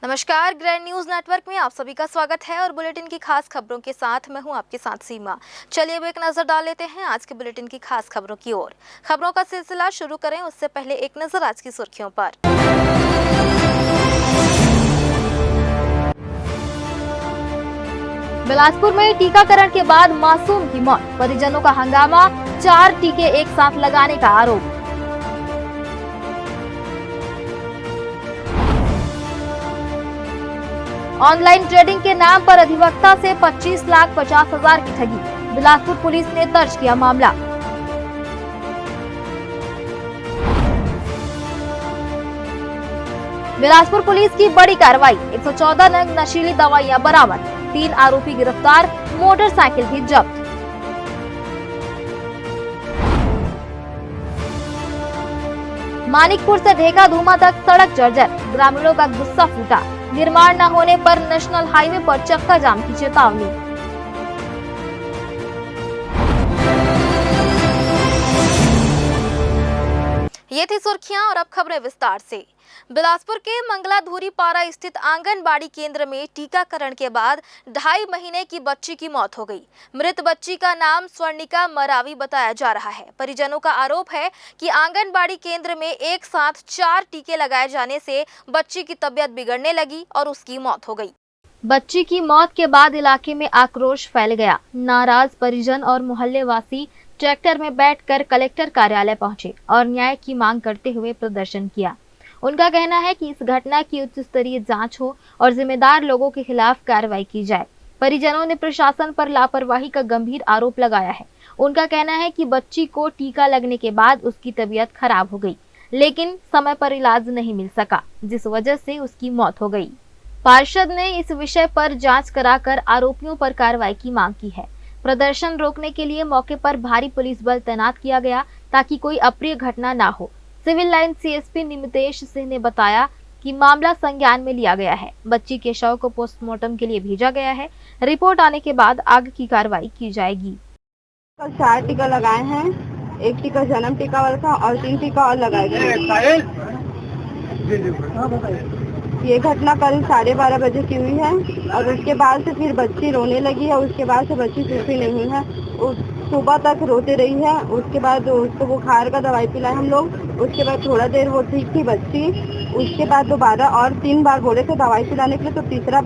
नमस्कार, grand news network में आप सभी का स्वागत है और बुलेटिन की खास खबरों के साथ मैं हूं आपके साथ सीमा। चलिए अब एक नजर डाल लेते हैं आज के बुलेटिन की खास खबरों की ओर। खबरों का सिलसिला शुरू करें उससे पहले एक नजर आज की सुर्खियों पर। बिलासपुर में टीकाकरण के बाद मासूम की मौत, परिजनों का हंगामा, 4 टीके एक साथ लगाने का आरोप। ऑनलाइन ट्रेडिंग के नाम पर अधिवक्ता से 25,50,000 की ठगी, बिलासपुर पुलिस ने दर्ज किया मामला। बिलासपुर पुलिस की बड़ी कार्रवाई, 114 नग नशीली दवाइयां बरामद, 3 आरोपी गिरफ्तार, मोटरसाइकिल भी जब्त। मानिकपुर से ढेका धूमा तक सड़क जर्जर, ग्रामीणों का गुस्सा फूटा, निर्माण न होने पर नेशनल हाईवे पर चक्का जाम की चेतावनी। ये थी सुर्खियां और अब खबरें विस्तार से। बिलासपुर के मंगलाधुरी पारा स्थित आंगनबाड़ी केंद्र में टीकाकरण के बाद 2.5 महीने की बच्ची की मौत हो गई। मृत बच्ची का नाम स्वर्णिका मरावी बताया जा रहा है। परिजनों का आरोप है कि आंगनबाड़ी केंद्र में एक साथ 4 टीके लगाए जाने से बच्ची की तबीयत बिगड़ने लगी और उसकी मौत हो गई। बच्ची की मौत के बाद इलाके में आक्रोश फैल गया। नाराज परिजन और मोहल्ले वासी ट्रैक्टर में बैठकर कलेक्टर कार्यालय पहुंचे और न्याय की मांग करते हुए प्रदर्शन किया। उनका कहना है कि इस घटना की उच्च स्तरीय जांच हो और जिम्मेदार लोगों के खिलाफ कार्रवाई की जाए। परिजनों ने प्रशासन पर लापरवाही का गंभीर आरोप लगाया है। उनका कहना है कि बच्ची को टीका लगने के बाद उसकी तबीयत खराब हो गई, लेकिन समय पर इलाज नहीं मिल सका, जिस वजह से उसकी मौत हो गई। पार्षद ने इस विषय पर जांच कराकर आरोपियों पर कार्रवाई की मांग की है। प्रदर्शन रोकने के लिए मौके पर भारी पुलिस बल तैनात किया गया ताकि कोई अप्रिय घटना न हो। Civil line CSP Nimitesh Singh ने बताया कि मामला संज्ञान में लिया गया है। बच्ची के शव को पोस्टमार्टम के लिए भेजा गया है। रिपोर्ट आने के बाद आगे की कार्रवाई की जाएगी। कल 4 टीका लगाए हैं, 1 टीका जन्म टीका वाला था और 3 टीका और लगाए गए। ये घटना कल 12:30 बजे की हुई है और उसके बाद से फिर बच्ची रोने लगी है। उसके बाद से बच्ची ठीक भी नहीं हुई है, सुबह तक रोते रही है। उसके बाद उसको बुखार का दवाई पिलाए हम लोग। उसके बाद थोड़ा देर वो ठीक थी बच्ची। उसके बाद दोबारा और 3 बार बोले थे दवाई पिलाने के लिए, तो दूसरा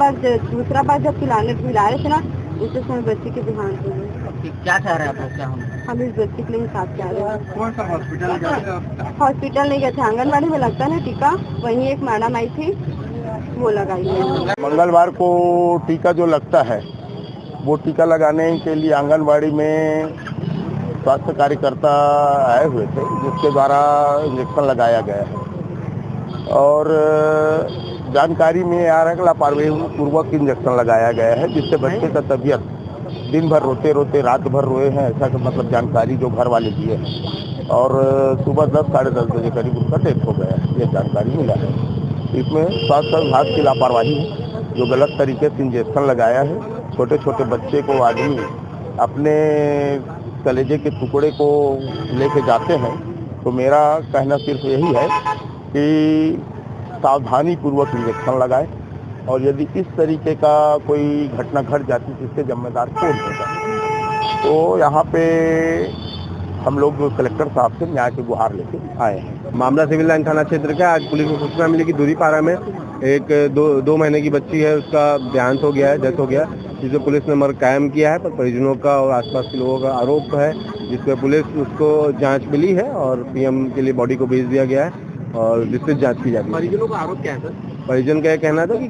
बार जब पिला रहे थे ना, उस समय बच्ची की देहांत हो गई। क्या चाह रहे हैं आप? हम इस बच्ची के लिए हिसाब चाह रहे हैं। कौन सा हॉस्पिटल गए? हॉस्पिटल नहीं गए थे, आंगनबाड़ी में लगता है टीका, वहीं एक मैडम आई थी, वो लगाई है। मंगलवार को टीका जो लगता है वो टीका लगाने के लिए आंगनबाड़ी में स्वास्थ्य कार्यकर्ता आए हुए थे, जिसके द्वारा इंजेक्शन लगाया गया है और जानकारी में आ रहा है लापरवाही पूर्वक इंजेक्शन लगाया गया है, जिससे बच्चे का तबीयत दिन भर रोते रोते रात भर रोए हैं, ऐसा मतलब जानकारी जो घर वाले दिए हैं और सुबह 10 साढ़े 10 बजे करीब उनका डेथ हो गया है, ये जानकारी मिला है। इसमें स्वास्थ्य विभाग की लापरवाही है, जो गलत तरीके से इंजेक्शन लगाया है। छोटे छोटे बच्चे को आदमी अपने कलेजे के टुकड़े को लेके जाते हैं, तो मेरा कहना सिर्फ यही है कि सावधानी पूर्वक इंजेक्शन लगाए और यदि इस तरीके का कोई घटना घट जाती तो इसके जिम्मेदार कौन होगा। तो यहाँ पे हम लोग कलेक्टर साहब से न्याय की गुहार लेके आए हैं। मामला सिविल लाइन थाना क्षेत्र का। आज पुलिस को सूचना मिली कि दूरी पारा में एक 2 महीने की बच्ची है, उसका देहांत हो गया है, डेथ हो गया, जिसे पुलिस ने मर्ग कायम किया है। पर परिजनों का और आसपास के लोगों का आरोप है, जिसपे पुलिस उसको जांच मिली है और पीएम के लिए बॉडी को भेज दिया गया है और विस्तृत जांच की जाती है। परिजनों का आरोप क्या है सर? परिजन का यह कहना था कि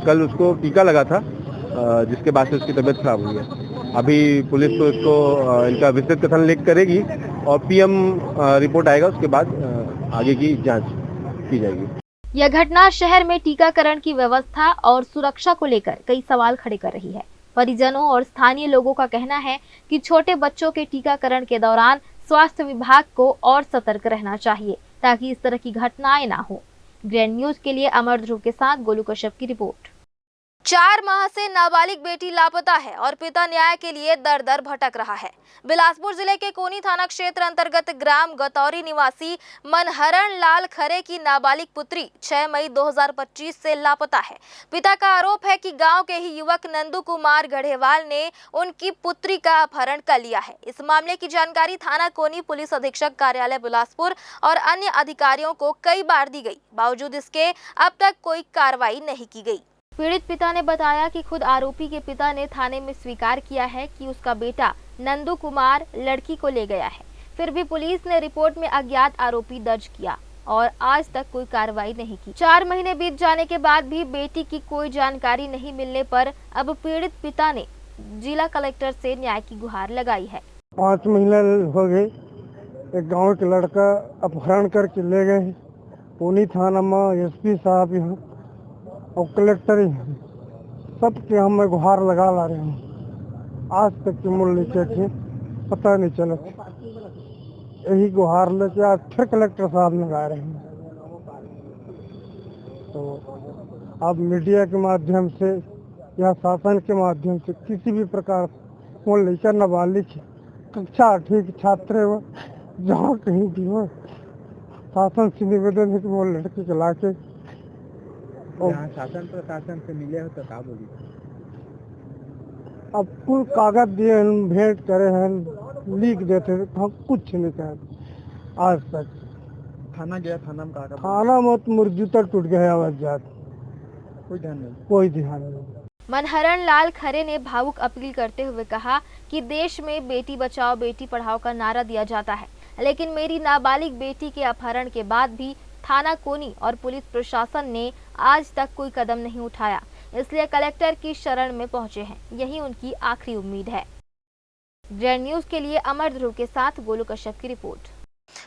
कल उसको टीका लगा था, जिसके बाद से उसकी तबीयत खराब हुई है। अभी पुलिस तो इसको इनका विस्तृत कथन लेख करेगी और पीएम रिपोर्ट आएगा, उसके बाद आगे की जांच की जाएगी। यह घटना शहर में टीकाकरण की व्यवस्था और सुरक्षा को लेकर कई सवाल खड़े कर रही है। परिजनों और स्थानीय लोगों का कहना है कि छोटे बच्चों के टीकाकरण के दौरान स्वास्थ्य विभाग को और सतर्क रहना चाहिए ताकि इस तरह की घटनाएं ना हो। ग्रैंड न्यूज के लिए अमर ध्रुव के साथ गोलू कश्यप की रिपोर्ट। 4 माह से नाबालिग बेटी लापता है और पिता न्याय के लिए दर दर भटक रहा है। बिलासपुर जिले के कोनी थाना क्षेत्र अंतर्गत ग्राम गतौरी निवासी मनहरण लाल खरे की नाबालिग पुत्री 6 मई 2025 से लापता है। पिता का आरोप है कि गांव के ही युवक नंदू कुमार गढ़ेवाल ने उनकी पुत्री का अपहरण कर लिया है। इस मामले की जानकारी थाना कोनी पुलिस अधीक्षक कार्यालय बिलासपुर और अन्य अधिकारियों को कई बार दी गई, बावजूद इसके अब तक कोई कार्रवाई नहीं की गई। पीड़ित पिता ने बताया कि खुद आरोपी के पिता ने थाने में स्वीकार किया है कि उसका बेटा नंदू कुमार लड़की को ले गया है। फिर भी पुलिस ने रिपोर्ट में अज्ञात आरोपी दर्ज किया और आज तक कोई कार्रवाई नहीं की। 4 महीने बीत जाने के बाद भी बेटी की कोई जानकारी नहीं मिलने पर अब पीड़ित पिता ने जिला कलेक्टर से न्याय की गुहार लगाई है। 5 महीने हो गए, एक गांव के लड़का अपहरण करके ले गए। कोनी थाना में एसपी साहब यहाँ और कलेक्टर सबके हम गुहार लगा ला रहे हैं। आज तक की मूल लेके थे, पता नहीं चला। यही गुहार लेके आज फिर कलेक्टर साहब लगा रहे हैं। तो अब मीडिया के माध्यम से या शासन के माध्यम से किसी भी प्रकार वो लेकर नाबालिग कक्षा 8 के छात्र हो, जहाँ कहीं भी हो, शासन से निवेदन है कि वो लड़की को ला के शासन प्रशासन से मिले हो तो क्या बोली? अब कुल कागज दिए भेंट करे हैं, लिख देते हम कुछ नहीं कहे आज तक। थाना गया, थाना में कहा? थाना में तो मुर्जूता टूट गया आवाज जात, कोई ध्यान नहीं, कोई ध्यान नहीं। मनहरण लाल खरे ने भावुक अपील करते हुए कहा कि देश में बेटी बचाओ बेटी पढ़ाओ का नारा दिया जाता है, लेकिन मेरी नाबालिग बेटी के अपहरण के बाद भी थाना कोनी और पुलिस प्रशासन ने आज तक कोई कदम नहीं उठाया, इसलिए कलेक्टर की शरण में पहुंचे हैं। यही उनकी आखिरी उम्मीद है। ग्रैंड न्यूज के लिए अमर ध्रुव के साथ गोलू कश्यप की रिपोर्ट।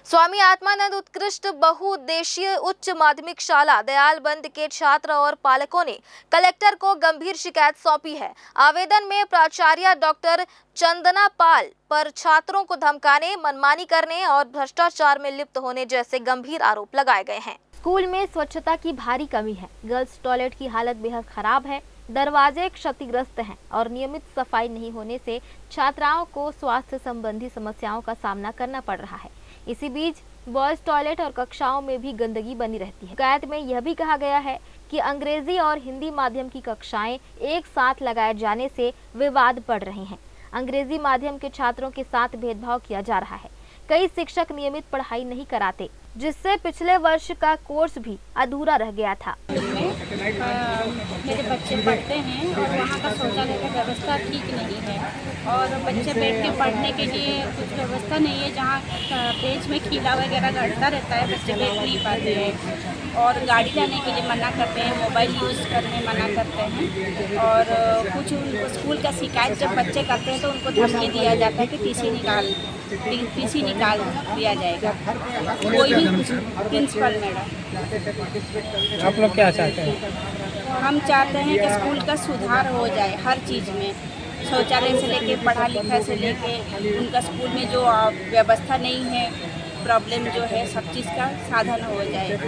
स्वामी आत्मानंद उत्कृष्ट बहुउद्देशीय उच्च माध्यमिक शाला दयालबंद के छात्र और पालकों ने कलेक्टर को गंभीर शिकायत सौंपी है। आवेदन में प्राचार्य डॉक्टर चंदना पाल पर छात्रों को धमकाने, मनमानी करने और भ्रष्टाचार में लिप्त होने जैसे गंभीर आरोप लगाए गए हैं। स्कूल में स्वच्छता की भारी कमी है, गर्ल्स टॉयलेट की हालत बेहद खराब है, दरवाजे क्षतिग्रस्त हैं और नियमित सफाई नहीं होने से छात्राओं को स्वास्थ्य संबंधी समस्याओं का सामना करना पड़ रहा है। इसी बीच बॉयज टॉयलेट और कक्षाओं में भी गंदगी बनी रहती है। शिकायत में यह भी कहा गया है कि अंग्रेजी और हिंदी माध्यम की कक्षाएं एक साथ लगाए जाने से विवाद बढ़ रहे हैं। अंग्रेजी माध्यम के छात्रों के साथ भेदभाव किया जा रहा है। कई शिक्षक नियमित पढ़ाई नहीं कराते, जिससे पिछले वर्ष का कोर्स भी अधूरा रह गया था। मेरे बच्चे पढ़ते हैं और वहाँ का शौचालय की व्यवस्था ठीक नहीं है और बच्चे बैठ के पढ़ने के लिए कुछ व्यवस्था नहीं है। जहाँ पेज में कीड़ा वगैरह गड़ता रहता है, बच्चे बैठ नहीं पाते हैं और गाड़ी लाने के लिए मना करते हैं, मोबाइल यूज़ करने मना करते हैं और कुछ स्कूल का शिकायत जब बच्चे करते हैं तो उनको धमकी दिया जाता है कि टीसी निकाल दिया जाएगा। कोई भी कुछ प्रिंसिपल मैडम। आप लोग क्या चाहते हैं? हम चाहते हैं कि स्कूल का सुधार हो जाए हर चीज़ में, शौचालय से लेके पढ़ा लिखा से लेके उनका स्कूल में जो व्यवस्था नहीं है, प्रॉब्लम जो है, सब चीज़ का साधन हो जाए।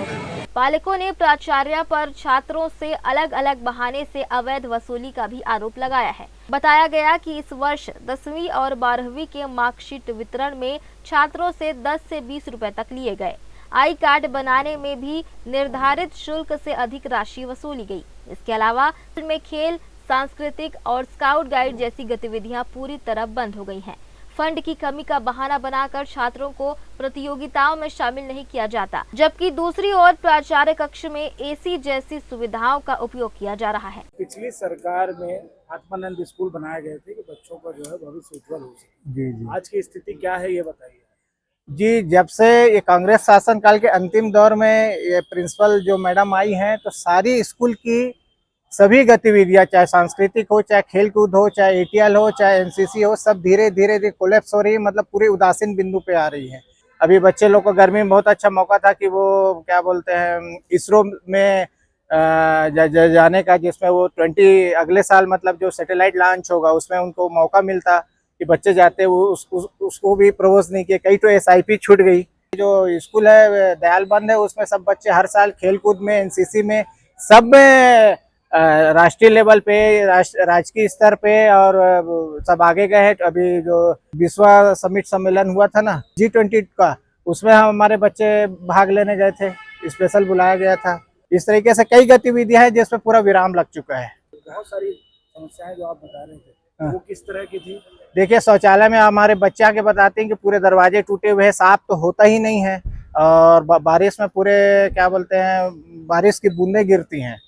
पालकों ने प्राचार्य पर छात्रों से अलग अलग बहाने से अवैध वसूली का भी आरोप लगाया है। बताया गया कि इस वर्ष 10वीं और 12वीं के मार्कशीट वितरण में छात्रों से 10 से 20 रुपए तक लिए गए। आई कार्ड बनाने में भी निर्धारित शुल्क से अधिक राशि वसूली गई। इसके अलावा स्कूल में खेल, सांस्कृतिक और स्काउट गाइड जैसी गतिविधियां पूरी तरह बंद हो गई हैं। फंड की कमी का बहाना बनाकर छात्रों को प्रतियोगिताओं में शामिल नहीं किया जाता, जबकि दूसरी ओर प्राचार्य कक्ष में एसी जैसी सुविधाओं का उपयोग किया जा रहा है। पिछली सरकार में आत्मानंद स्कूल बनाए गए थे कि बच्चों का जो है भविष्य उज्जवल हो सके। जी। आज की स्थिति क्या है ये बताइए। जी, जब से ये कांग्रेस शासनकाल के अंतिम दौर में ये प्रिंसिपल जो मैडम आई हैं, तो सारी स्कूल की सभी गतिविधियां, चाहे सांस्कृतिक हो, चाहे खेल कूद हो, चाहे एटीएल हो, चाहे एनसीसी हो, सब धीरे धीरे कोलैप्स हो रही है। मतलब पूरे उदासीन बिंदु पे आ रही है। अभी बच्चे लोग को गर्मी में बहुत अच्छा मौका था कि वो क्या बोलते हैं इसरो में जाने का, जिसमें वो 20 अगले साल मतलब जो सैटेलाइट लॉन्च होगा उसमें उनको मौका मिलता कि बच्चे जाते, वो उसको भी प्रपोज नहीं किए। कई तो एसआईपी छूट गई। जो स्कूल है दयालबंद है, उसमें सब बच्चे हर साल खेल कूद में, एनसीसी में, सब में राष्ट्रीय लेवल पे, राजकीय स्तर पे और सब आगे गए हैं। अभी जो विश्व समिट सम्मेलन हुआ था ना G20 का, उसमें हमारे बच्चे भाग लेने गए थे, स्पेशल बुलाया गया था। इस तरीके से कई गतिविधियां हैं जिसमें पूरा विराम लग चुका है। बहुत सारी समस्याएं जो आप बता रहे थे वो किस तरह की थी? देखिए, शौचालय में हमारे बच्चे आके बताते हैं कि पूरे दरवाजे टूटे हुए हैं, साफ तो होता ही नहीं है, और बारिश में पूरे क्या बोलते हैं, बारिश की बूंदें गिरती हैं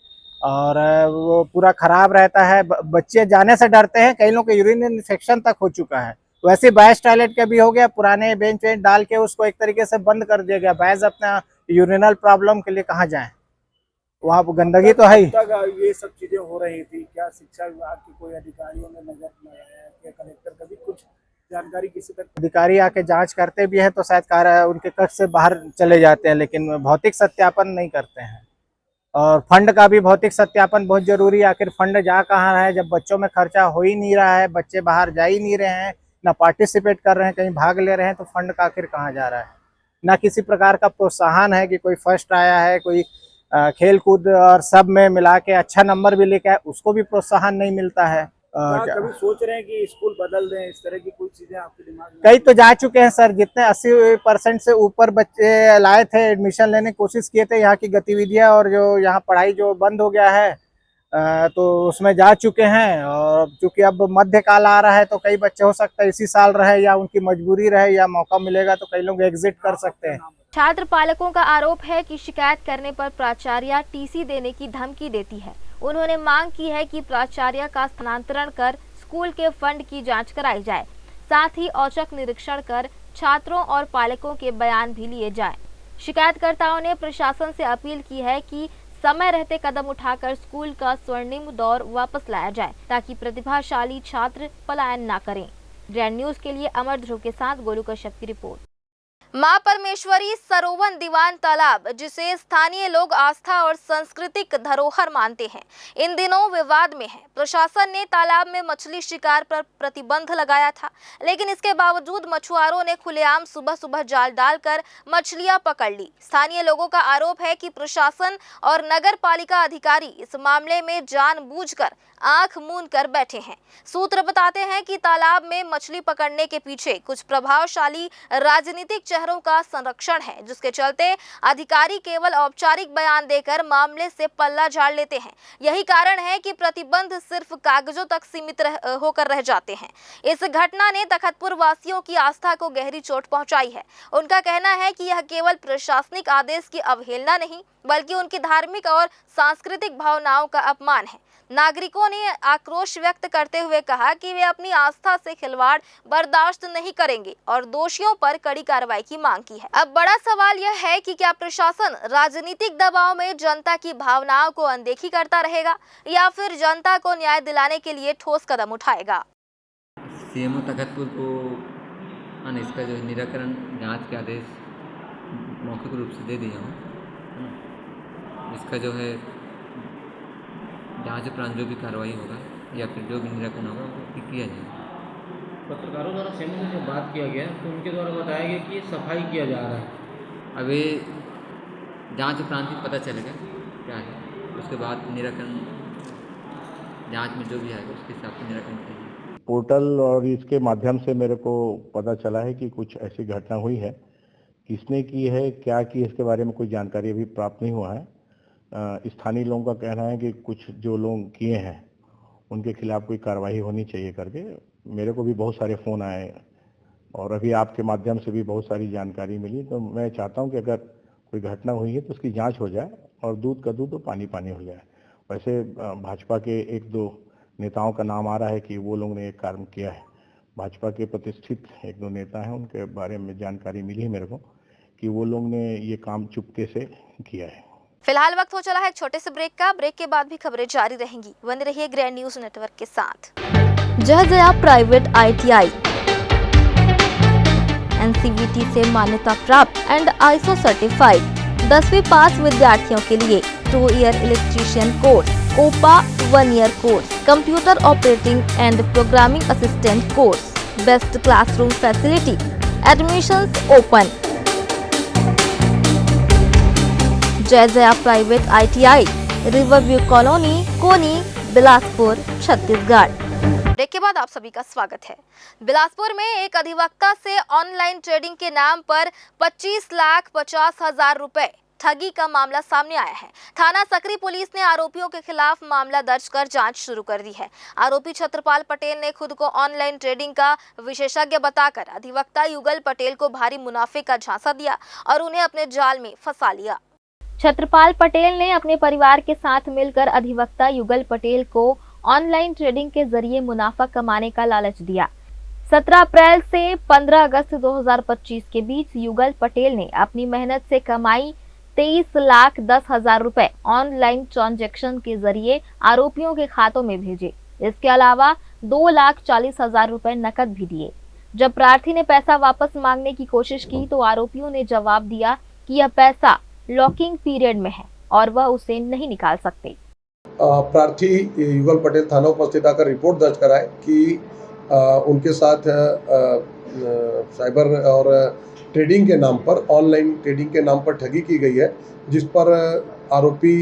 और वो पूरा खराब रहता है। बच्चे जाने से डरते हैं, कई लोग के यूरिन इन्फेक्शन तक हो चुका है। वैसे बॉयज टॉयलेट का भी हो गया, पुराने बेंच वेंच डाल के उसको एक तरीके से बंद कर दिया गया। बॉयज अपना यूरिनल प्रॉब्लम के लिए कहाँ जाएं, वहाँ गंदगी तो है ही। ये सब चीजें हो रही थी, क्या शिक्षा विभाग के कोई अधिकारियों ने नजर लगाया, क्या कलेक्टर कभी कुछ जानकारी किसी तक? अधिकारी आके जांच करते भी हैं तो शायद कार्य उनके कक्ष से बाहर चले जाते हैं, लेकिन भौतिक सत्यापन नहीं करते हैं। और फंड का भी भौतिक सत्यापन बहुत जरूरी है। आखिर फंड जा कहाँ है, जब बच्चों में खर्चा हो ही नहीं रहा है, बच्चे बाहर जा ही नहीं रहे हैं, ना पार्टिसिपेट कर रहे हैं, कहीं भाग ले रहे हैं, तो फंड का आखिर कहाँ जा रहा है? ना किसी प्रकार का प्रोत्साहन है कि कोई फर्स्ट आया है, कोई खेल कूद और सब में मिला के अच्छा नंबर भी लेके आए, उसको भी प्रोत्साहन नहीं मिलता है। कभी सोच रहे हैं कि स्कूल बदल दें, इस तरह की कोई चीजें आपके दिमाग में? कई तो जा चुके हैं सर, जितने 80% से ऊपर बच्चे लाए थे, एडमिशन लेने की कोशिश किए थे, यहाँ की गतिविधियां और जो यहाँ पढ़ाई जो बंद हो गया है तो उसमें जा चुके हैं। और चूंकि अब मध्यकाल आ रहा है तो कई बच्चे हो सकता है इसी साल रहे, या उनकी मजबूरी रहे, या मौका मिलेगा तो कई लोग एग्जिट कर सकते हैं। छात्र पालकों का आरोप है कि शिकायत करने पर प्राचार्य टीसी देने की धमकी देती है। उन्होंने मांग की है कि प्राचार्य का स्थानांतरण कर स्कूल के फंड की जांच कराई जाए, साथ ही औचक निरीक्षण कर छात्रों और पालकों के बयान भी लिए जाएं। शिकायतकर्ताओं ने प्रशासन से अपील की है कि समय रहते कदम उठाकर स्कूल का स्वर्णिम दौर वापस लाया जाए, ताकि प्रतिभाशाली छात्र पलायन न करें। ग्रैंड न्यूज के लिए अमर ध्रुव के साथ गोलू कश्यप की रिपोर्ट। मां परमेश्वरी सरोवन दीवान तालाब, जिसे स्थानीय लोग आस्था और सांस्कृतिक धरोहर मानते हैं, इन दिनों विवाद में है। प्रशासन ने तालाब में मछली शिकार पर प्रतिबंध लगाया था, लेकिन इसके बावजूद मछुआरों ने खुलेआम सुबह सुबह जाल डालकर मछलियां पकड़ ली। स्थानीय लोगों का आरोप है कि प्रशासन और नगर पालिका अधिकारी इस मामले में जानबूझकर आंख मूंद कर बैठे हैं। सूत्र बताते हैं कि तालाब में मछली पकड़ने के पीछे कुछ प्रभावशाली राजनीतिक चेहरों का संरक्षण है, जिसके चलते अधिकारी केवल औपचारिक बयान देकर मामले से पल्ला झाड़ लेते हैं। यही कारण है कि प्रतिबंध सिर्फ कागजों तक सीमित होकर रह जाते हैं। इस घटना ने तखतपुर वासियों की आस्था को गहरी चोट पहुंचाई है। उनका कहना है कि यह केवल प्रशासनिक आदेश की अवहेलना नहीं, बल्कि उनकी धार्मिक और सांस्कृतिक भावनाओं का अपमान है। नागरिकों ने आक्रोश व्यक्त करते हुए कहा कि वे अपनी आस्था से खिलवाड़ बर्दाश्त नहीं करेंगे और दोषियों पर कड़ी कार्रवाई की मांग की है। अब बड़ा सवाल यह है कि क्या प्रशासन राजनीतिक दबाव में जनता की भावनाओं को अनदेखी करता रहेगा, या फिर जनता को न्याय दिलाने के लिए ठोस कदम उठाएगा। सीएमओ तखतपुर को इसका जो निराकरण जांच के आदेश मौखिक रूप से दे दिया हूँ। इसका जो है जांच उपरांत जो भी कार्रवाई होगा या फिर जो भी निराकरण होगा वो किया जाएगा। पत्रकारों द्वारा सीएमओ से बात किया गया तो उनके द्वारा बताया गया कि सफाई किया जा रहा है। अभी जांच उपरांत ही पता चलेगा क्या है, उसके बाद निराकरण जांच में जो भी आएगा उसके हिसाब से निराकरण करेंगे। पोर्टल और इसके माध्यम से मेरे को पता चला है कि कुछ ऐसी घटना हुई है। किसने की है, क्या की, इसके बारे में कोई जानकारी अभी प्राप्त नहीं हुआ है। स्थानीय लोगों का कहना है कि कुछ जो लोग किए हैं उनके खिलाफ कोई कार्रवाई होनी चाहिए करके। मेरे को भी बहुत सारे फ़ोन आए और अभी आपके माध्यम से भी बहुत सारी जानकारी मिली। तो मैं चाहता हूं कि अगर कोई घटना हुई है तो उसकी जांच हो जाए और दूध का दूध और पानी पानी हो जाए। वैसे भाजपा के एक दो नेताओं का नाम आ रहा है कि वो लोग ने एक कार्य किया है। भाजपा के प्रतिष्ठित एक दो नेता हैं, उनके बारे में जानकारी मिली है मेरे को कि वो लोग ने ये काम चुपके से किया है। फिलहाल वक्त हो चला है एक छोटे से ब्रेक का। ब्रेक के बाद भी खबरें जारी रहेंगी। बने रहिए ग्रैंड न्यूज नेटवर्क के साथ। जयजया प्राइवेट ITI NCVT से मान्यता प्राप्त एंड ISO सर्टिफाइड 10वीं पास विद्यार्थियों के लिए 2 year electrician course, OPA 1 year course, computer operating and programming assistant course, best classroom facility, admissions open. Jaijaya private ITI Riverview Colony, Koni, Bilaspur, Chhattisgarh. Break के बाद आप सभी का स्वागत है। बिलासपुर में एक अधिवक्ता से ऑनलाइन ट्रेडिंग के नाम पर 25,50,000 रुपए ठगी का मामला सामने आया है। थाना सकरी पुलिस ने आरोपियों के खिलाफ मामला दर्ज कर जांच शुरू कर दी है। आरोपी छत्रपाल पटेल ने खुद को ऑनलाइन ट्रेडिंग का विशेषज्ञ बताकर अधिवक्ता युगल पटेल को भारी मुनाफे का झांसा दिया और उन्हें अपने जाल में फंसा लिया। छत्रपाल पटेल ने अपने परिवार के साथ मिलकर अधिवक्ता युगल पटेल को ऑनलाइन ट्रेडिंग के जरिए मुनाफा कमाने का लालच दिया। 17 अप्रैल से 15 अगस्त 2025 के बीच युगल पटेल ने अपनी मेहनत से कमाई 23,10,000 रुपए ऑनलाइन ट्रांजैक्शन के जरिए आरोपियों के खातों में भेजे। इसके अलावा 2,40,000 रुपए नकद भी दिए। जब प्रार्थी ने पैसा वापस मांगने की कोशिश की तो आरोपियों ने जवाब दिया कि यह पैसा लॉकिंग पीरियड में है और वह उसे नहीं निकाल सकते। प्रार्थी युगल पटेल थाना उपस्थित आकर रिपोर्ट दर्ज कराए कि उनके साथ साइबर और ट्रेडिंग के नाम पर, ऑनलाइन ट्रेडिंग के नाम पर ठगी की गई है, जिस पर आरोपी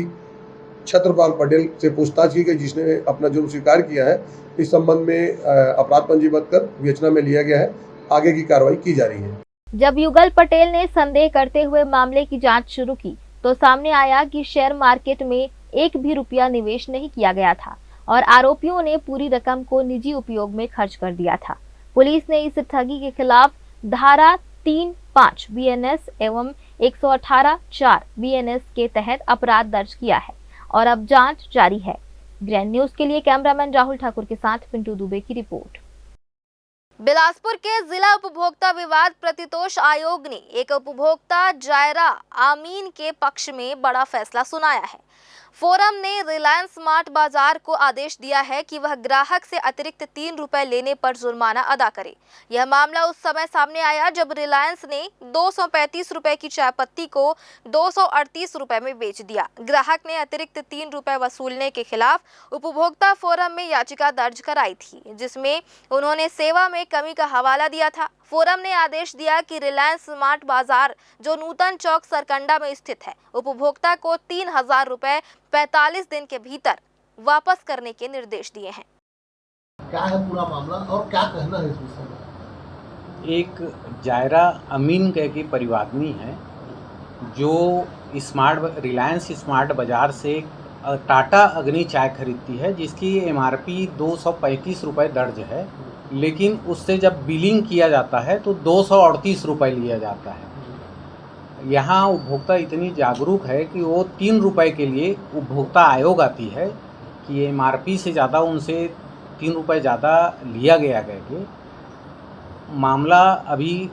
छत्रपाल पटेल से पूछताछ की गई, जिसने अपना जुर्म स्वीकार किया है। इस संबंध में अपराध पंजीबद्ध कर विवेचना में लिया गया है। आगे की कार्रवाई की जा रही है। जब युगल पटेल ने संदेह करते हुए मामले की जांच शुरू की तो सामने आया कि शेयर मार्केट में एक भी रुपया निवेश नहीं किया गया था और आरोपियों ने पूरी रकम को निजी उपयोग में खर्च कर दिया था। पुलिस ने इस ठगी के खिलाफ धारा 3(5) BNS एवं 118(4) BNS के तहत अपराध दर्ज किया है और अब जांच जारी है। ग्रैंड न्यूज के लिए कैमरामैन राहुल ठाकुर के साथ पिंटू दुबे की रिपोर्ट। बिलासपुर के जिला उपभोक्ता विवाद प्रतितोष आयोग ने एक उपभोक्ता जायरा आमीन के पक्ष में बड़ा फैसला सुनाया है। फोरम ने रिलायंस स्मार्ट बाजार को आदेश दिया है कि वह ग्राहक से अतिरिक्त 3 रुपए लेने पर जुर्माना अदा करे। यह मामला उस समय सामने आया जब रिलायंस ने 235 रुपए की चाय पत्ती को 238 रुपए में बेच दिया। ग्राहक ने अतिरिक्त 3 रुपए वसूलने के खिलाफ उपभोक्ता फोरम में याचिका दर्ज कराई थी, जिसमें उन्होंने सेवा में कमी का हवाला दिया था। फोरम ने आदेश दिया कि रिलायंस स्मार्ट बाजार जो नूतन चौक सरकंडा में स्थित है, उपभोक्ता को 3,000 रुपए 45 दिन के भीतर वापस करने के निर्देश दिए हैं। क्या है पूरा मामला और क्या कहना है इस विषय में? एक जायरा अमीन कह की परिवादनी है जो रिलायंस स्मार्ट बाजार से टाटा अग्नि चाय खरीदती है, जिसकी MRP 235 रुपये दर्ज है, लेकिन उससे जब बिलिंग किया जाता है तो 238 रुपये लिया जाता है। यहाँ उपभोक्ता इतनी जागरूक है कि वो 3 रुपये के लिए उपभोक्ता आयोग आती है कि MRP से ज़्यादा उनसे 3 रुपये ज़्यादा लिया गया करके। मामला अभी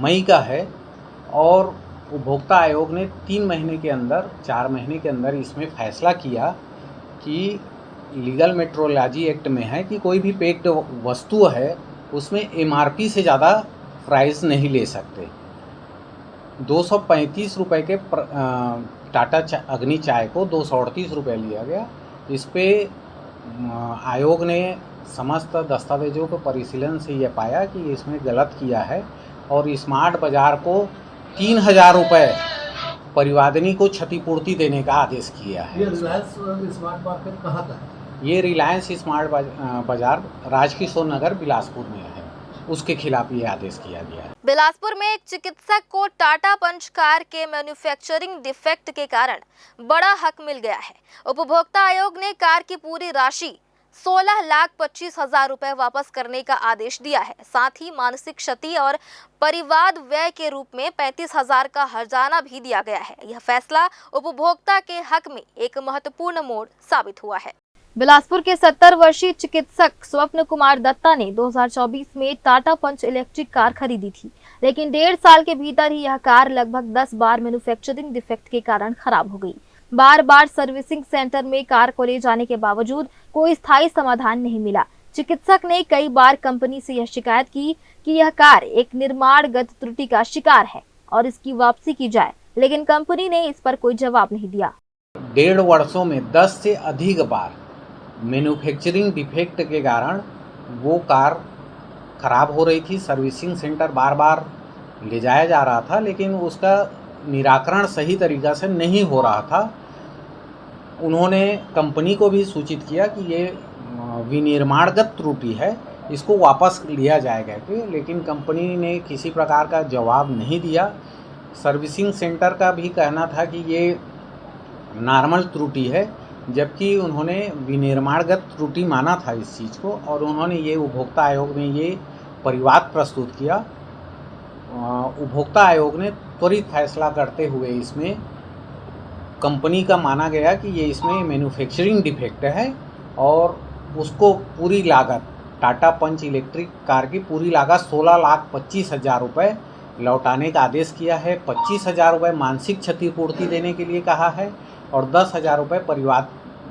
मई का है और उपभोक्ता आयोग ने 4 महीने के अंदर इसमें फैसला किया कि लीगल मेट्रोलॉजी एक्ट में है कि कोई भी पैक्ड वस्तु है उसमें MRP से ज़्यादा प्राइस नहीं ले सकते। 235 रुपये के टाटा अग्नि चाय को 238 रुपये लिया गया। इस पे आयोग ने समस्त दस्तावेजों के परिशीलन से यह पाया कि इसमें गलत किया है और स्मार्ट बाजार को 3,000 रुपये परिवादनी को क्षतिपूर्ति देने का आदेश किया है। ये रिलायंस स्मार्ट मार्केट कहाँ का है? ये रिलायंस स्मार्ट बाजार राजकिशोर नगर बिलासपुर में है, उसके खिलाफ ये आदेश किया गया है। बिलासपुर में एक चिकित्सक को टाटा पंच कार के मैन्युफैक्चरिंग डिफेक्ट के कारण बड़ा हक मिल गया है। उपभोक्ता आयोग ने कार की पूरी राशि 16,25,000 रुपए वापस करने का आदेश दिया है। साथ ही मानसिक क्षति और परिवाद व्यय के रूप में 35,000 का हर्जाना भी दिया गया है। यह फैसला उपभोक्ता के हक में एक महत्वपूर्ण मोड़ साबित हुआ है। बिलासपुर के 70 वर्षीय चिकित्सक स्वप्न कुमार दत्ता ने 2024 में टाटा पंच इलेक्ट्रिक कार खरीदी थी, लेकिन 1.5 साल के भीतर ही यह कार लगभग 10 बार मैन्युफैक्चरिंग डिफेक्ट के कारण खराब हो गई। बार बार सर्विसिंग सेंटर में कार को ले जाने के बावजूद कोई स्थायी समाधान नहीं मिला। चिकित्सक ने कई बार कंपनी से यह शिकायत की कि यह कार एक निर्माणगत त्रुटि का शिकार है और इसकी वापसी की जाए, लेकिन कंपनी ने इस पर कोई जवाब नहीं दिया। 1.5 वर्षों में 10 से अधिक बार मैन्युफैक्चरिंग डिफेक्ट के कारण वो कार खराब हो रही थी। सर्विसिंग सेंटर बार बार ले जाया जा रहा था, लेकिन उसका निराकरण सही तरीक़ा से नहीं हो रहा था। उन्होंने कंपनी को भी सूचित किया कि ये विनिर्माणगत त्रुटि है, इसको वापस लिया जाएगा लेकिन कंपनी ने किसी प्रकार का जवाब नहीं दिया। सर्विसिंग सेंटर का भी कहना था कि ये नॉर्मल त्रुटि है, जबकि उन्होंने विनिर्माणगत त्रुटि माना था इस चीज़ को, और उन्होंने ये उपभोक्ता आयोग में ये परिवाद प्रस्तुत किया। उपभोक्ता आयोग ने त्वरित फैसला करते हुए इसमें कंपनी का माना गया कि ये इसमें मैन्युफैक्चरिंग डिफेक्ट है और उसको पूरी लागत टाटा पंच इलेक्ट्रिक कार की पूरी लागत 16,25,000 रुपये लौटाने का आदेश किया है। 25,000 रुपये मानसिक क्षतिपूर्ति देने के लिए कहा है और 10,000 रुपये परिवाद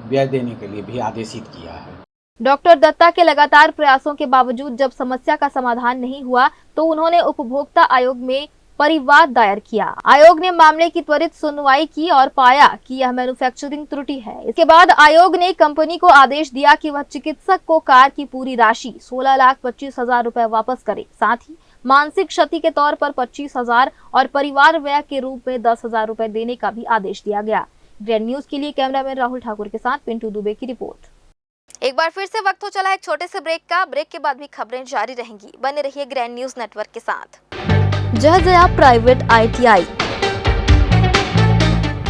व्यय देने के लिए भी आदेशित किया है। डॉक्टर दत्ता के लगातार प्रयासों के बावजूद जब समस्या का समाधान नहीं हुआ तो उन्होंने उपभोक्ता आयोग में परिवाद दायर किया। आयोग ने मामले की त्वरित सुनवाई की और पाया कि यह मैन्युफैक्चरिंग त्रुटि है। इसके बाद आयोग ने कंपनी को आदेश दिया कि वह चिकित्सक को कार की पूरी राशि 16,25,000 रुपए वापस करे, साथ ही मानसिक क्षति के तौर पर 25,000 और परिवार व्यय के रूप में 10,000 रुपए देने का भी आदेश दिया गया। ग्रैंड न्यूज के लिए कैमरामैन राहुल ठाकुर के साथ पिंटू दुबे की रिपोर्ट। एक बार फिर से वक्त हो चला है एक छोटे से ब्रेक का। ब्रेक के बाद भी खबरें जारी रहेंगी, बने रहिए ग्रैंड न्यूज नेटवर्क के साथ। जय जया प्राइवेट ITI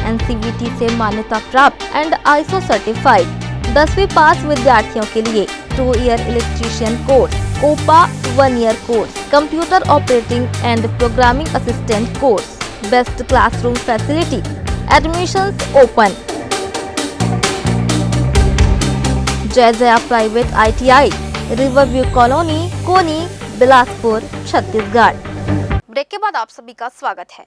NCVT से मान्यता प्राप्त एंड ISO सर्टिफाइड 10वीं पास विद्यार्थियों के लिए 2 year electrician course, COPA 1 year course, computer operating and programming assistant course, best classroom facility, admissions open. Jai Jaya private ITI, Riverview Colony, Koni, Bilaspur, Chhattisgarh. Break के बाद आप सभी का स्वागत है।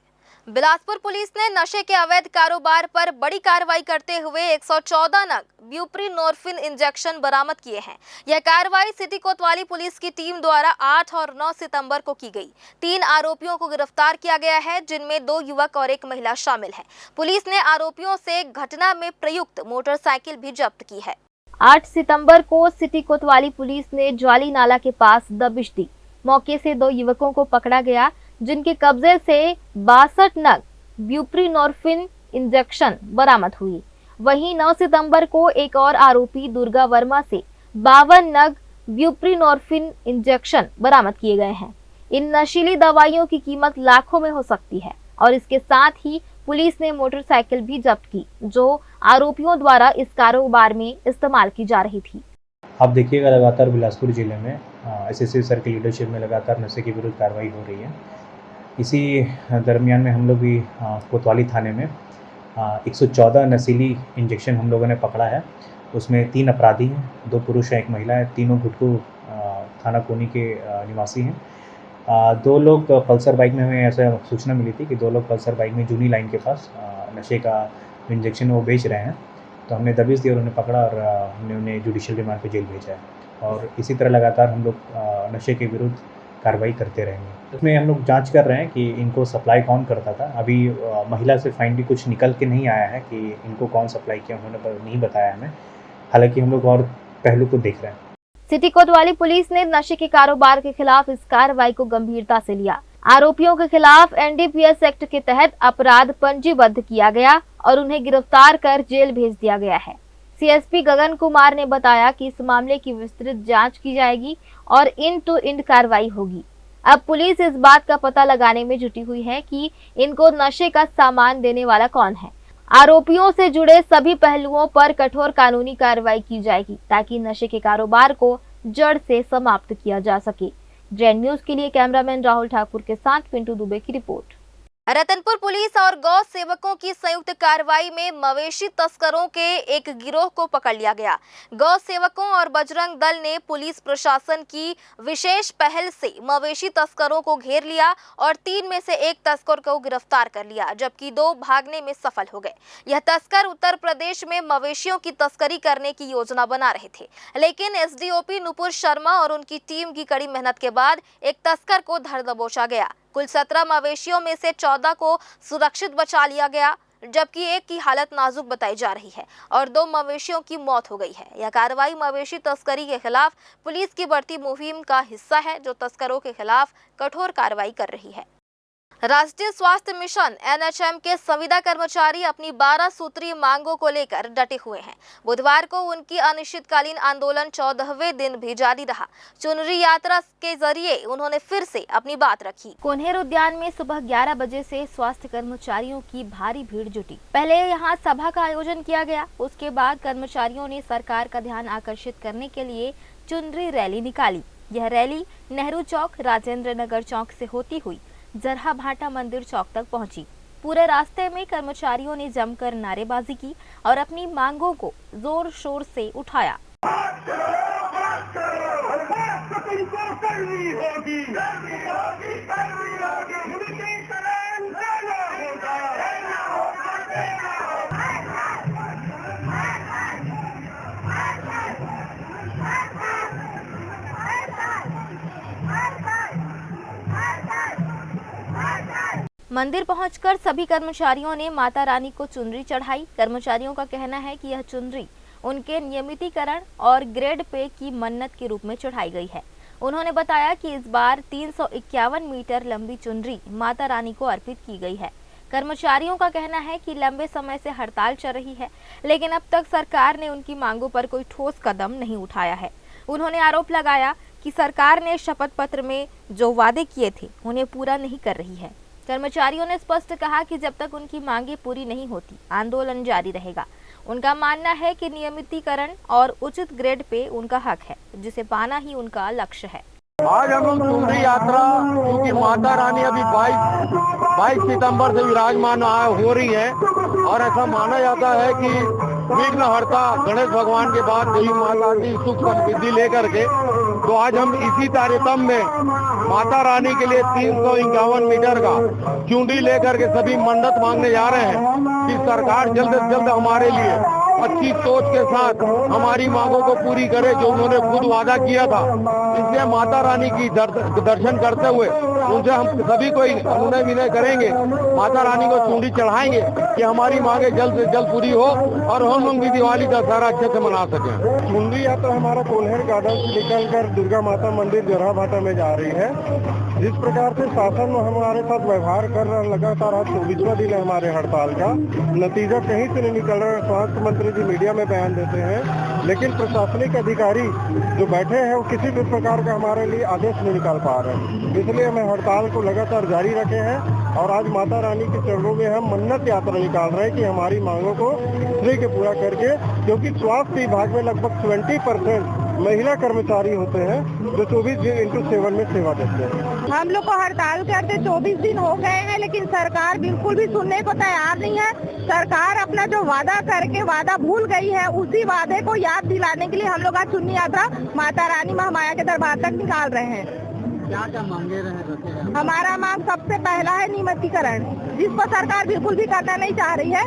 बिलासपुर पुलिस ने नशे के अवैध कारोबार पर बड़ी कार्रवाई करते हुए 114 नग ब्यूप्रीनोरफिन इंजेक्शन बरामद किए हैं। यह कार्रवाई सिटी कोतवाली पुलिस की टीम द्वारा 8 और 9 सितंबर को की गई। 3 आरोपियों को गिरफ्तार किया गया है, जिनमें 2 युवक और 1 महिला शामिल है। पुलिस ने आरोपियों से घटना में प्रयुक्त मोटरसाइकिल भी जब्त की है। 8 सितंबर को सिटी कोतवाली पुलिस ने ज्वाली नाला के पास दबिश दी। मौके से 2 युवकों को पकड़ा गया, जिनके कब्जे से 62 नग ब्यूप्रीनोरफिन इंजेक्शन बरामद हुई। वहीं 9 सितंबर को एक और आरोपी दुर्गा वर्मा से 52 नग ब्यूप्रीनोरफिन इंजेक्शन बरामद किए गए हैं। इन नशीली दवाइयों की कीमत लाखों में हो सकती है और इसके साथ ही पुलिस ने मोटरसाइकिल भी जब्त की, जो आरोपियों द्वारा इस कारोबार में इस्तेमाल की जा रही थी। आप देखिएगा लगातार बिलासपुर जिले में SSP सर की लीडरशिप में लगातार नशे के विरुद्ध कार्रवाई हो रही है। इसी दरमियान में हम लोग भी कोतवाली थाने में 114 नशीली इंजेक्शन हम लोगों ने पकड़ा है। उसमें 3 अपराधी हैं, 2 पुरुष हैं, 1 महिला है। तीनों घुटकू थाना कोनी के निवासी हैं। 2 लोग पल्सर बाइक में, हमें ऐसा सूचना मिली थी कि 2 लोग पल्सर बाइक में जूनी लाइन के पास नशे का इंजेक्शन वो बेच रहे हैं, तो हमने दबिश दी और उन्हें पकड़ा और हमने उन्हें जुडिशियल रिमांड पे जेल भेजा है। और इसी तरह लगातार हम लोग नशे के विरुद्ध कार्रवाई करते रहेंगे। इसमें हम लोग जांच कर रहे हैं कि इनको सप्लाई कौन करता था। अभी महिला से फाइनली कुछ निकल के नहीं आया है कि इनको कौन सप्लाई किया, उन्होंने नहीं बताया हमें। हालांकि हम लोग और पहलू को देख रहे हैं। सिटी कोतवाली पुलिस ने नशे के कारोबार के खिलाफ इस कार्रवाई को गंभीरता से लिया। आरोपियों के खिलाफ NDPS एक्ट के तहत अपराध पंजीबद्ध किया गया और उन्हें गिरफ्तार कर जेल भेज दिया गया है। CSP गगन कुमार ने बताया कि इस मामले की विस्तृत जांच की जाएगी और इंड टू इंड कार्रवाई होगी। अब पुलिस इस बात का पता लगाने में जुटी हुई है कि इनको नशे का सामान देने वाला कौन है। आरोपियों से जुड़े सभी पहलुओं पर कठोर कानूनी कार्रवाई की जाएगी ताकि नशे के कारोबार को जड़ से समाप्त किया जा सके। ग्रैंड न्यूज के लिए कैमरामैन राहुल ठाकुर के साथ पिंटू दुबे की रिपोर्ट। रतनपुर पुलिस और गौ सेवकों की संयुक्त कार्रवाई में मवेशी तस्करों के एक गिरोह को पकड़ लिया गया। गौ सेवकों और बजरंग दल ने पुलिस प्रशासन की विशेष पहल से मवेशी तस्करों को घेर लिया और 3 में से 1 तस्कर को गिरफ्तार कर लिया, जबकि 2 भागने में सफल हो गए। यह तस्कर उत्तर प्रदेश में मवेशियों की तस्करी करने की योजना बना रहे थे, लेकिन SDOP नुपुर शर्मा और उनकी टीम की कड़ी मेहनत के बाद एक तस्कर को धर दबोचा गया। कुल 17 मवेशियों में से 14 को सुरक्षित बचा लिया गया, जबकि 1 की हालत नाजुक बताई जा रही है और 2 मवेशियों की मौत हो गई है। यह कार्रवाई मवेशी तस्करी के खिलाफ पुलिस की बढ़ती मुहिम का हिस्सा है, जो तस्करों के खिलाफ कठोर कार्रवाई कर रही है। राष्ट्रीय स्वास्थ्य मिशन एनएचएम के संविदा कर्मचारी अपनी 12 सूत्रीय मांगों को लेकर डटे हुए हैं। बुधवार को उनकी अनिश्चितकालीन आंदोलन 14वें दिन भी जारी रहा। चुनरी यात्रा के जरिए उन्होंने फिर से अपनी बात रखी। कोन्हेर उद्यान में सुबह 11 बजे से स्वास्थ्य कर्मचारियों की भारी भीड़ जुटी। पहले यहां सभा का आयोजन किया गया, उसके बाद कर्मचारियों ने सरकार का ध्यान आकर्षित करने के लिए चुनरी रैली निकाली। यह रैली नेहरू चौक, राजेंद्र नगर चौक से होती हुई जरहा भाटा मंदिर चौक तक पहुंची। पूरे रास्ते में कर्मचारियों ने जमकर नारेबाजी की और अपनी मांगों को जोर शोर से उठाया। मंदिर पहुंचकर सभी कर्मचारियों ने माता रानी को चुनरी चढ़ाई। कर्मचारियों का कहना है कि यह चुनरी उनके नियमितीकरण और ग्रेड पे की मन्नत के रूप में चढ़ाई गई है। उन्होंने बताया कि इस बार 351 मीटर लंबी चुनरी माता रानी को अर्पित की गई है। कर्मचारियों का कहना है कि लंबे समय से हड़ताल चल रही है, लेकिन अब तक सरकार ने उनकी मांगों पर कोई ठोस कदम नहीं उठाया है। उन्होंने आरोप लगाया कि सरकार ने शपथ पत्र में जो वादे किए थे उन्हें पूरा नहीं कर रही है। कर्मचारियों ने स्पष्ट कहा कि जब तक उनकी मांगे पूरी नहीं होती, आंदोलन जारी रहेगा। उनका मानना है कि नियमितीकरण और उचित ग्रेड पे उनका हक है, जिसे पाना ही उनका लक्ष्य है। आज हम लोग चुनरी यात्रा, क्योंकि माता रानी अभी 22 सितंबर से विराजमान हो रही है और ऐसा माना जाता है कि विघ्नहर्ता गणेश भगवान के बाद देवी माता की सुख समृद्धि लेकर के, तो आज हम इसी तारतम्य में माता रानी के लिए 351 मीटर का चुनरी लेकर के सभी मन्नत मांगने जा रहे हैं कि सरकार जल्द से जल्द हमारे लिए अच्छी सोच के साथ हमारी मांगों को पूरी करे, जो उन्होंने खुद वादा किया था। इसलिए माता रानी की दर्शन करते हुए उनसे हम सभी को अनुनय विनय करेंगे, माता रानी को चुनरी चढ़ाएंगे कि हमारी मांगे जल्द से जल्द पूरी हो और हम लोग भी दिवाली दशहरा अच्छे से मना सकें। चुनरी यात्रा हमारा कोल्हेर गार्डन से निकलकर दुर्गा माता मंदिर जरहा भाटा में जा रही है। जिस प्रकार से शासन हमारे साथ व्यवहार कर रहा है, लगातार आज 24वां दिन है हमारे हड़ताल का, नतीजा कहीं से नहीं निकल रहा है। स्वास्थ्य मंत्री जी मीडिया में बयान देते हैं, लेकिन प्रशासनिक अधिकारी जो बैठे हैं वो किसी भी प्रकार का हमारे लिए आदेश नहीं निकाल पा रहे हैं। इसलिए हमें हड़ताल को लगातार जारी रखे हैं और आज माता रानी के चरणों में हम मन्नत यात्रा निकाल रहे हैं कि हमारी मांगों को श्री के पूरा करके, क्योंकि स्वास्थ्य विभाग में लगभग 20% महिला कर्मचारी होते हैं जो 24/7 में सेवा देते हैं। हम लोग को हड़ताल करते 24 दिन हो गए हैं, लेकिन सरकार बिल्कुल भी सुनने को तैयार नहीं है। सरकार अपना जो वादा करके वादा भूल गई है, उसी वादे को याद दिलाने के लिए हम लोग आज चुन्नी यात्रा माता रानी महामाया के दरबार तक निकाल रहे हैं। क्या मांगे रहे? हमारा मांग सबसे पहला है नियमितीकरण, जिस पर सरकार बिल्कुल भी करना नहीं चाह रही है।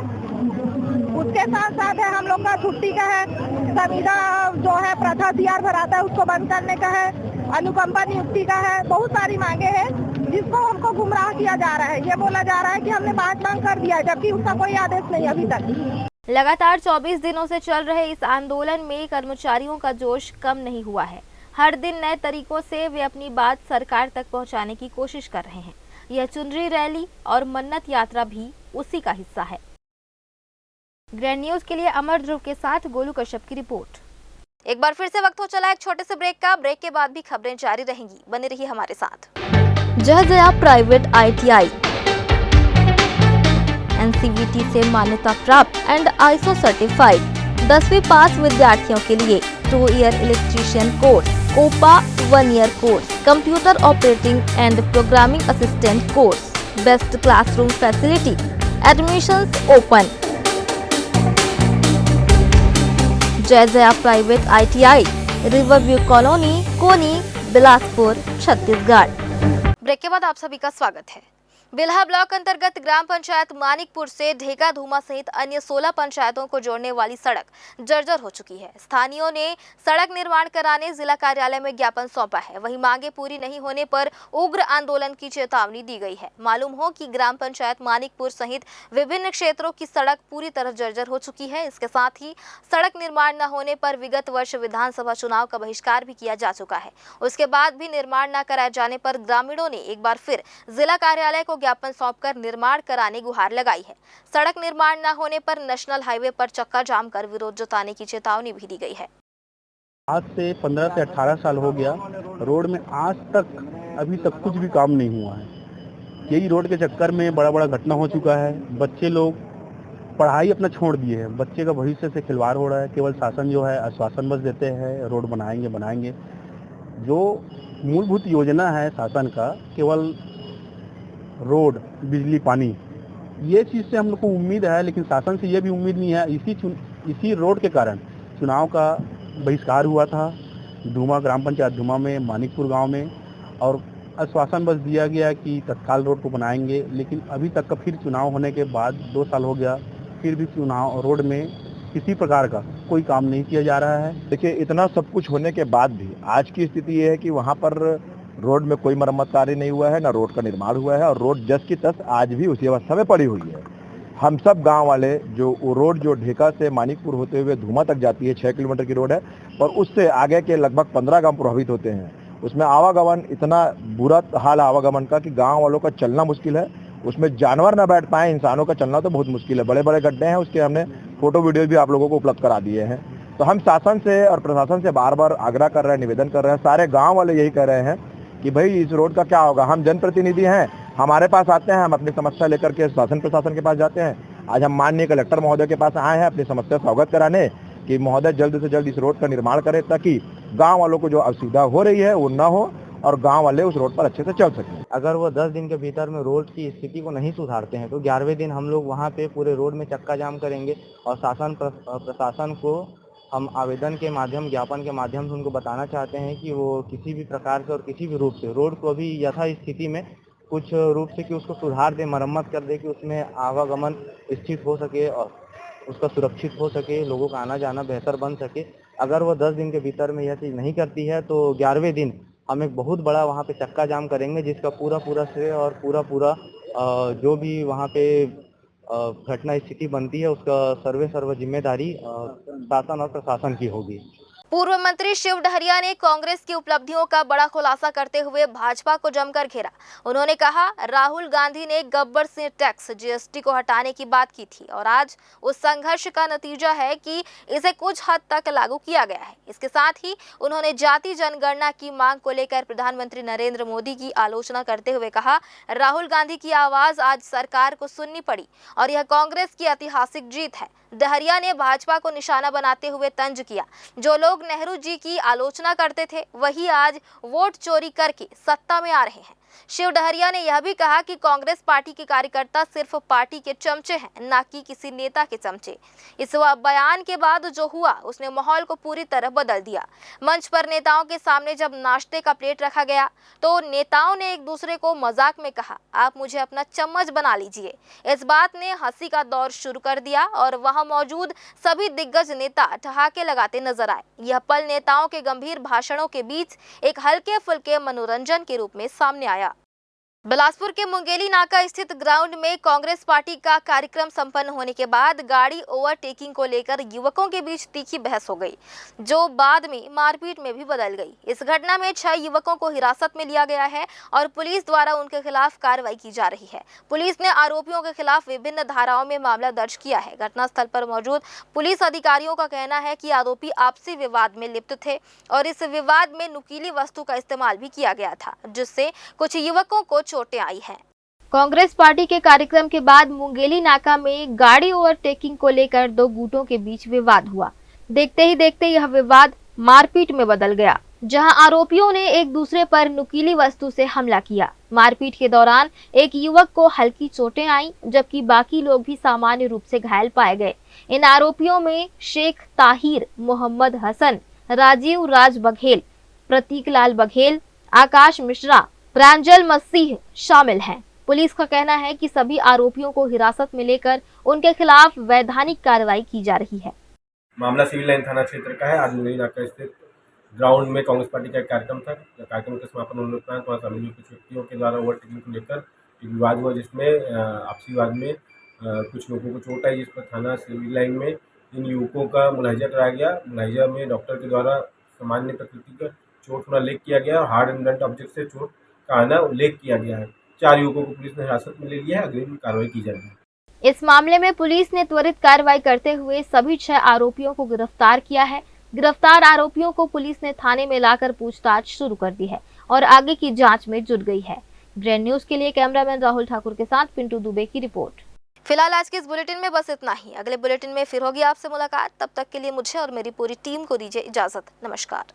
उसके साथ साथ है हम लोग का छुट्टी का है, संविदा जो है प्रथा CR भराता है उसको बंद करने का है, अनुकंपा नियुक्ति का है। बहुत सारी मांगे हैं जिसको हमको गुमराह किया जा रहा है। ये बोला जा रहा है कि हमने 5 मांग कर दिया, जबकि उसका कोई आदेश नहीं अभी तक। लगातार 24 दिनों से चल रहे इस आंदोलन में कर्मचारियों का जोश कम नहीं हुआ है। हर दिन नए तरीकों से वे अपनी बात सरकार तक पहुंचाने की कोशिश कर रहे हैं। यह चुनरी रैली और मन्नत यात्रा भी उसी का हिस्सा है। ग्रैंड न्यूज के लिए अमर ध्रुव के साथ गोलू कश्यप की रिपोर्ट। एक बार फिर से वक्त हो चला एक छोटे से ब्रेक का। ब्रेक के बाद भी खबरें जारी रहेंगी, बने रहिए हमारे साथ। जय जया प्राइवेट ITI NCVT से मान्यता प्राप्त एंड ISO सर्टिफाइड 10वीं पास विद्यार्थियों के लिए 2 year electrician course, COPA 1 year course, computer operating and programming assistant course, best classroom facility, admissions open. Jai Jaya private ITI, Riverview Colony, Koni, Bilaspur, Chhattisgarh. Break के बाद आप सभी का स्वागत है। बिल्हा ब्लॉक अंतर्गत ग्राम पंचायत मानिकपुर से ढेगा धूमा सहित अन्य 16 पंचायतों को जोड़ने वाली सड़क जर्जर हो चुकी है। स्थानीयों ने सड़क निर्माण कराने जिला कार्यालय में ज्ञापन सौंपा है। वहीं मांगे पूरी नहीं होने पर उग्र आंदोलन की चेतावनी दी गई है। मालूम हो कि ग्राम पंचायत मानिकपुर सहित विभिन्न क्षेत्रों की सड़क पूरी तरह जर्जर हो चुकी है। इसके साथ ही सड़क निर्माण न होने पर विगत वर्ष विधानसभा चुनाव का बहिष्कार भी किया जा चुका है। उसके बाद भी निर्माण न कराए जाने पर ग्रामीणों ने एक बार फिर जिला कार्यालय को ज्ञापन सौंपकर निर्माण कराने गुहार लगाई है। सड़क निर्माण न होने पर नेशनल हाईवे पर चक्का जाम कर विरोध जताने की चेतावनी भी दी गई है। आज से 15 से 18 साल हो गया, रोड में आज तक अभी तक कुछ भी काम नहीं हुआ है। यही रोड के चक्कर में बड़ा बड़ा घटना हो चुका है। बच्चे लोग पढ़ाई अपना छोड़ दिए हैं, बच्चे का भविष्य से खिलवाड़ हो रहा है। केवल शासन जो है आश्वासन बस देते हैं, रोड बनाएंगे। जो मूलभूत योजना है शासन का, केवल रोड, बिजली, पानी, ये चीज़ से हम लोग को उम्मीद है, लेकिन शासन से ये भी उम्मीद नहीं है। इसी रोड के कारण चुनाव का बहिष्कार हुआ था धूमा, ग्राम पंचायत धूमा में, मानिकपुर गांव में, और आश्वासन बस दिया गया कि तत्काल रोड को बनाएंगे। लेकिन अभी तक का फिर चुनाव होने के बाद 2 साल हो गया, फिर भी चुनाव रोड में किसी प्रकार का कोई काम नहीं किया जा रहा है। देखिए, इतना सब कुछ होने के बाद भी आज की स्थिति ये है कि वहाँ पर रोड में कोई मरम्मत कार्य नहीं हुआ है, ना रोड का निर्माण हुआ है, और रोड जस की तस आज भी उसी अवस्था में पड़ी हुई है। हम सब गांव वाले जो रोड जो ढेका से मानिकपुर होते हुए धूमा तक जाती है, 6 किलोमीटर की रोड है, और उससे आगे के लगभग 15 गांव प्रभावित होते हैं। उसमें आवागमन, इतना बुरा हाल आवागमन का कि गांव वालों का चलना मुश्किल है। उसमें जानवर ना बैठ पाए, इंसानों का चलना तो बहुत मुश्किल है। बड़े बड़े गड्ढे हैं, उसके हमने फोटो वीडियो भी आप लोगों को उपलब्ध करा दिए हैं। तो हम शासन से और प्रशासन से बार बार आग्रह कर रहे हैं, निवेदन कर रहे हैं। सारे गाँव वाले यही कह रहे हैं कि भाई इस रोड का क्या होगा। हम जनप्रतिनिधि हैं, हमारे पास आते हैं, हम अपनी समस्या लेकर के शासन प्रशासन के पास जाते हैं। आज हम माननीय कलेक्टर महोदय के पास आए हैं अपनी समस्या से अवगत कराने कि महोदय जल्द से जल्द इस रोड का निर्माण करें, ताकि गांव वालों को जो असुविधा हो रही है वो न हो और गांव वाले उस रोड पर अच्छे से चल सकें। अगर वो 10 दिन के भीतर में रोड की स्थिति को नहीं सुधारते हैं तो 11वें दिन हम लोग वहाँ पे पूरे रोड में चक्का जाम करेंगे, और शासन प्रशासन को हम आवेदन के माध्यम, ज्ञापन के माध्यम से उनको बताना चाहते हैं कि वो किसी भी प्रकार से और किसी भी रूप से रोड को अभी यथा स्थिति में कुछ रूप से कि उसको सुधार दे, मरम्मत कर दे, कि उसमें आवागमन स्थित हो सके और उसका सुरक्षित हो सके, लोगों का आना जाना बेहतर बन सके। अगर वो 10 दिन के भीतर में यह चीज़ नहीं करती है तो 11वें दिन हम एक बहुत बड़ा वहाँ पे चक्का जाम करेंगे, जिसका पूरा श्रेय और पूरा जो भी वहाँ पे घटना स्थिति बनती है उसका सर्व जिम्मेदारी शासन और प्रशासन की होगी। पूर्व मंत्री शिव डहरिया ने कांग्रेस की उपलब्धियों का बड़ा खुलासा करते हुए भाजपा को जमकर घेरा। उन्होंने कहा, राहुल गांधी ने गब्बर सिंह टैक्स जीएसटी को हटाने की बात की थी और आज उस संघर्ष का नतीजा है कि इसे कुछ हद तक लागू किया गया है। इसके साथ ही उन्होंने जाति जनगणना की मांग को लेकर प्रधानमंत्री नरेंद्र मोदी की आलोचना करते हुए कहा, राहुल गांधी की आवाज आज सरकार को सुननी पड़ी और यह कांग्रेस की ऐतिहासिक जीत है। डहरिया ने भाजपा को निशाना बनाते हुए तंज किया, जो लोग नेहरू जी की आलोचना करते थे वही आज वोट चोरी करके सत्ता में आ रहे हैं। शिव डहरिया ने यह भी कहा कि कांग्रेस पार्टी के कार्यकर्ता सिर्फ पार्टी के चमचे हैं, न कि किसी नेता के चमचे। इस बयान के बाद जो हुआ उसने माहौल को पूरी तरह बदल दिया। मंच पर नेताओं के सामने जब नाश्ते का प्लेट रखा गया तो नेताओं ने एक दूसरे को मजाक में कहा, आप मुझे अपना चम्मच बना लीजिए। इस बात ने हंसी का दौर शुरू कर दिया और वहां मौजूद सभी दिग्गज नेता ठहाके लगाते नजर आए। यह पल नेताओं के गंभीर भाषणों के बीच एक हल्के फुल्के मनोरंजन के रूप में सामने आया। बिलासपुर के मुंगेली नाका स्थित ग्राउंड में कांग्रेस पार्टी का कार्यक्रम संपन्न होने के बाद गाड़ी ओवरटेकिंग को लेकर युवकों के बीच तीखी बहस हो गई, जो बाद में मारपीट में भी बदल गई। इस घटना में 6 युवकों को हिरासत में लिया गया है और पुलिस द्वारा उनके खिलाफ कार्रवाई की जा रही है। पुलिस ने आरोपियों के खिलाफ विभिन्न धाराओं में मामला दर्ज किया है। घटनास्थल पर मौजूद पुलिस अधिकारियों का कहना है कि आरोपी आपसी विवाद में लिप्त थे और इस विवाद में नुकीली वस्तु का इस्तेमाल भी किया गया था, जिससे कुछ युवकों को चोटें आई हैं। कांग्रेस पार्टी के कार्यक्रम के बाद मुंगेली नाका में गाड़ी ओवरटेकिंग को लेकर 2 गुटों के बीच विवाद हुआ। देखते ही देखते यह विवाद मारपीट में बदल गया, जहां आरोपियों ने एक दूसरे पर नुकीली वस्तु से हमला किया। मारपीट के दौरान एक युवक को हल्की चोटें आईं, जबकि बाकी लोग भी सामान्य रूप से घायल पाए गए। इन आरोपियों में शेख ताहिर, मोहम्मद हसन, राजीव राज बघेल, प्रतीक लाल बघेल, आकाश मिश्रा, प्रांजल मसीह शामिल हैं। पुलिस का कहना है कि सभी आरोपियों को हिरासत में लेकर उनके खिलाफ वैधानिक कार्रवाई की जा रही है। मामला सिविल लाइन थाना क्षेत्र का है। आज मुंगेली नाका स्थित ग्राउंड में कांग्रेस पार्टी का कार्यक्रम था। कार्यक्रम के समापन होने के बाद शामिल कुछ व्यक्तियों के द्वारा ओवरटेकिंग को लेकर एक विवाद हुआ, जिसमें आपसी विवाद में कुछ लोगों को चोट आई, जिस पर थाना सिविल लाइन में इन युवकों का मुलाहिजा कराया गया। मुलाहिजा में डॉक्टर के द्वारा सामान्य प्रकृति का चोट होना उल्लेख किया गया और हार्ड एंड ब्लंट ऑब्जेक्ट से चोट का आना उल्लेख किया गया है। 4 युवकों को पुलिस ने हिरासत में ले लिया है। अग्रिम कार्रवाई की जा रही है। इस मामले में पुलिस ने त्वरित कार्रवाई करते हुए सभी 6 आरोपियों को गिरफ्तार किया है। गिरफ्तार आरोपियों को पुलिस ने थाने में लाकर पूछताछ शुरू कर दी है और आगे की जांच में जुट गई है। ग्रैंड न्यूज के लिए कैमरामैन राहुल ठाकुर के साथ पिंटू दुबे की रिपोर्ट। फिलहाल आज के इस बुलेटिन में बस इतना ही। अगले बुलेटिन में फिर होगी आपसे मुलाकात। तब तक के लिए मुझे और मेरी पूरी टीम को दीजिए इजाजत। नमस्कार।